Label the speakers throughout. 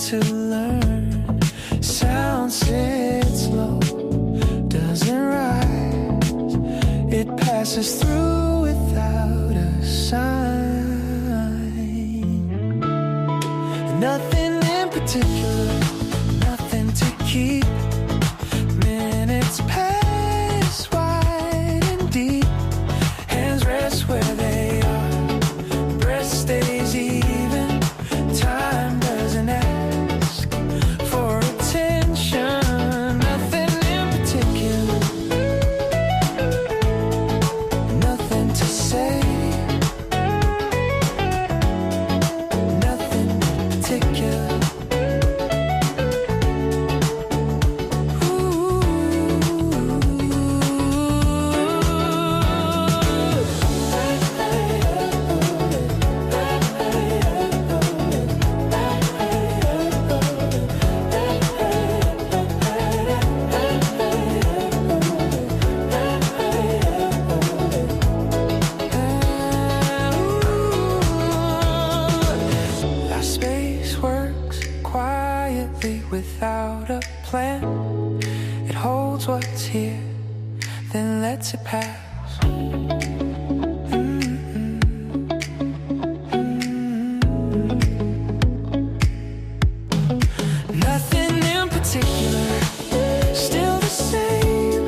Speaker 1: to learn. Sound sits low, doesn't rise. It passes through without a sign. Nothing in particular, nothing to keep. Minutes pass wide and deep. Hands rest where they are. Breath stays even. Time doesn't ask for attention. Nothing in particular, nothing to say. Nothing in particular. Our space works quietly without a plan. It holds what's here, then lets it pass. Nothing in particular, still the same.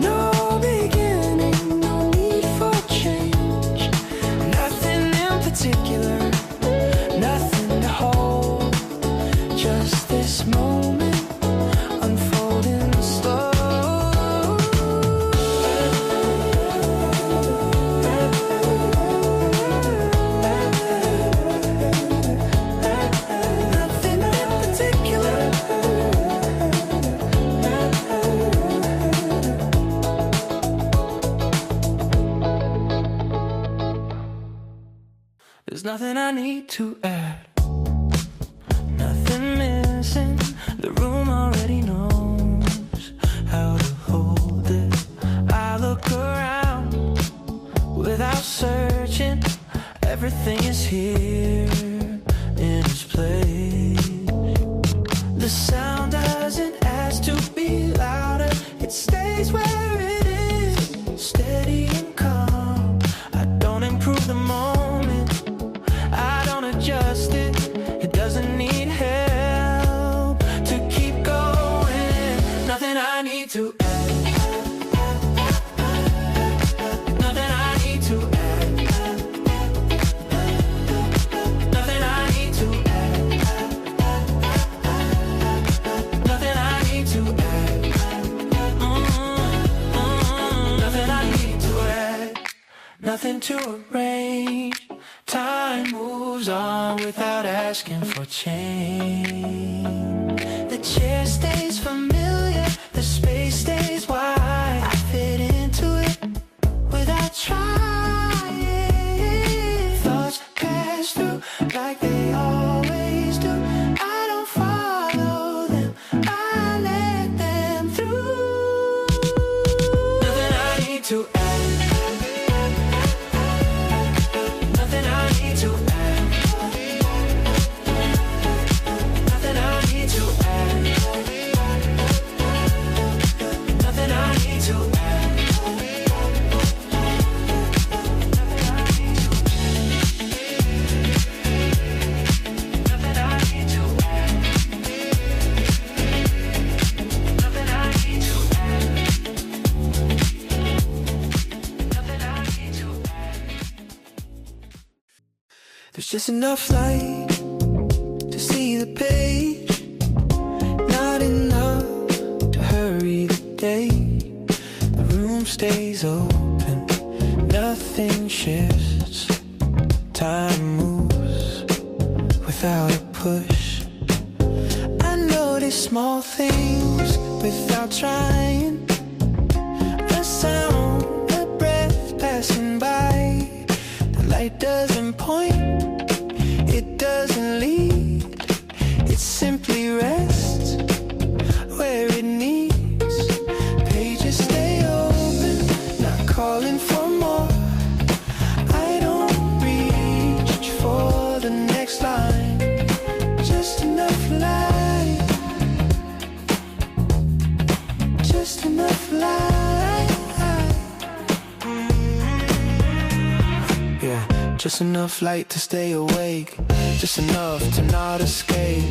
Speaker 1: No beginning, no need for change. Nothing in particular, nothing to hold. Just this moment unfolding slow. Nothing in particular. There's nothing I need to add. Nothing missing. The room already knows how to hold it. I look around without searching. Everything is here in its place. The sound doesn't ask to be louder. It stays where it is, steady and calm. I don't improve the moment. I don't adjust it. It doesn't need help to keep going. Nothing I need to add. Nothing I need to add. Nothing I need to add. Nothing I need to add. Nothing I need to add. Nothing to arrange. Time moves on without asking for change. The chair stays familiar, the space stays wide. I fit into it without trying. Thoughts pass through like they always do. I don't follow them, I let them through. Nothing I need to add. Nothing I need to add. Nothing I need to add. Nothing I need to add. Nothing I need to add. Nothing I need to add. Nothing I need to add. There's just enough light to see the page, not enough to hurry the day. The room stays open, nothing shifts. Time moves without a push. I notice small things without trying. The sound, the breath passing by. The light doesn't point, it doesn't lead. It simply rests where it needs. Pages stay open, not calling for more. I don't reach for the next line, just enough Just enough light to stay awake, just enough to not escape.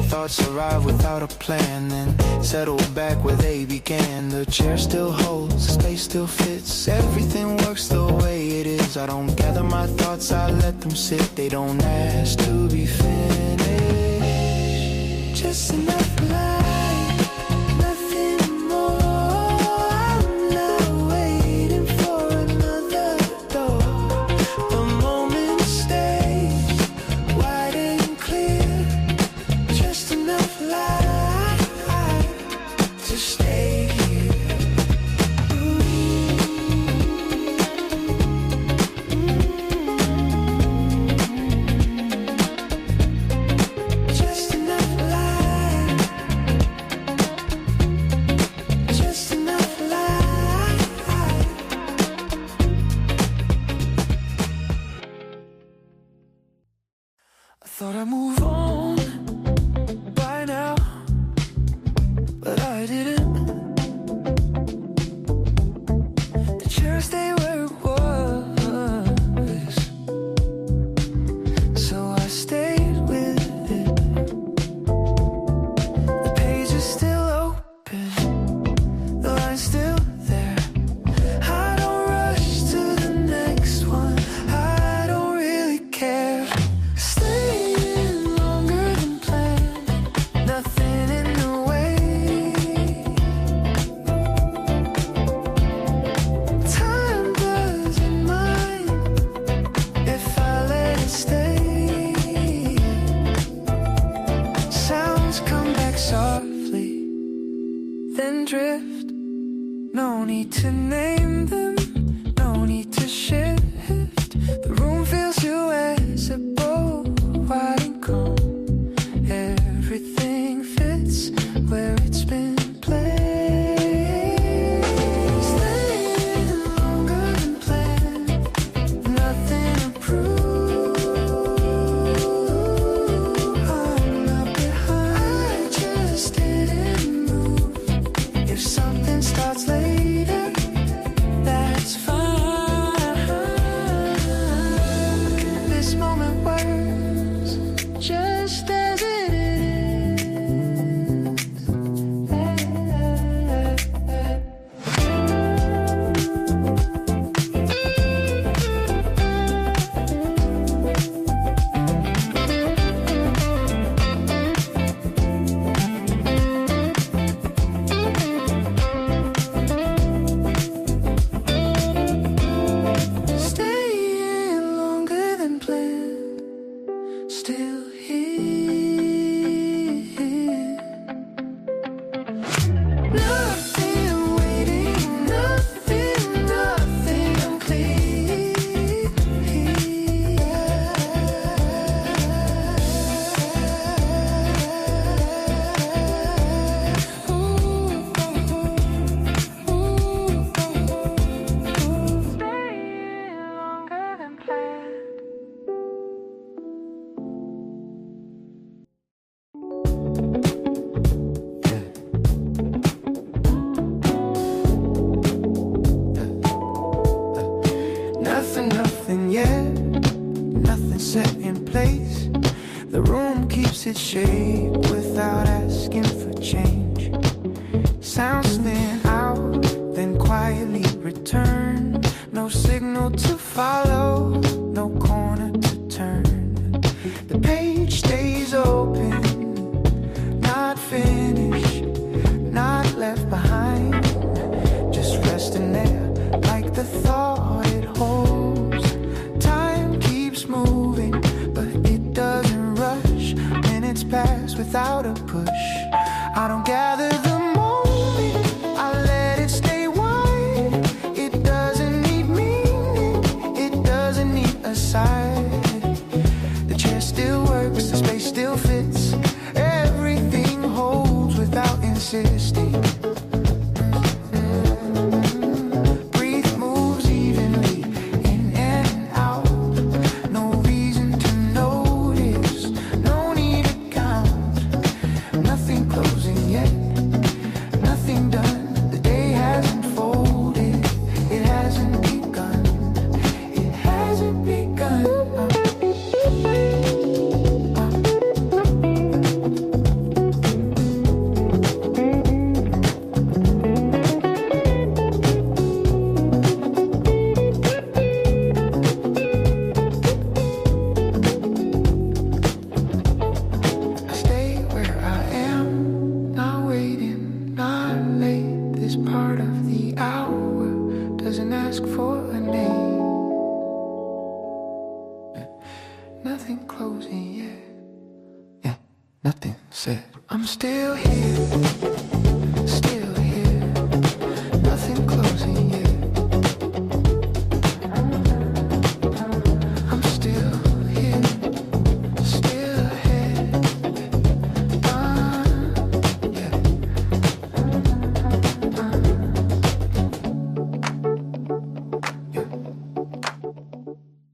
Speaker 1: Thoughts arrive without a plan, then settle back where they began. The chair still holds, the space still fits, everything works the way it is. I don't gather my thoughts, I let them sit. They don't ask to be finished. Just enough light, nothing more. I'm not waiting for another door. The moment stays wide and clear. Just enough light to stay here. Just enough light. Just enough light. I thought I'd move on by now, but I didn't. The chair stayed where it was, so I stayed with it. The page is still open, the line's still there. I don't rush to the next one, I don't really care. Staying longer than planned, nothing in the way. Time doesn't mind if I let it stay. Sounds come back softly, then drift. No need to name them, no need to shift. The room feels usable, wide and calm. Everything fits where it's been placed. Staying longer than planned, nothing to prove. I'm not behind, I just didn't move. If something starts later, that's fine. This moment works just as it is. Staying longer than planned, still here. Nothing waiting, nothing complete. Staying longer than planned. Nothing yet, nothing set in place. The room keeps its shape without asking for change. Sounds thin out, then quietly return. No signal to follow, no corner to turn. The page stays open, not finished, not left behind. Just resting there like the thought it holds. Time keeps moving, but it doesn't rush. Minutes pass without a push. I don't gather the moment, I let it stay wide. It doesn't need meaning, it doesn't need a side. The chair still works, the space still fits, everything holds without insisting. Breathe moves evenly in and out. No reason to notice, no need to count. part of the hour doesn't ask for a name. Nothing closing yet. Yeah, nothing said. I'm still here.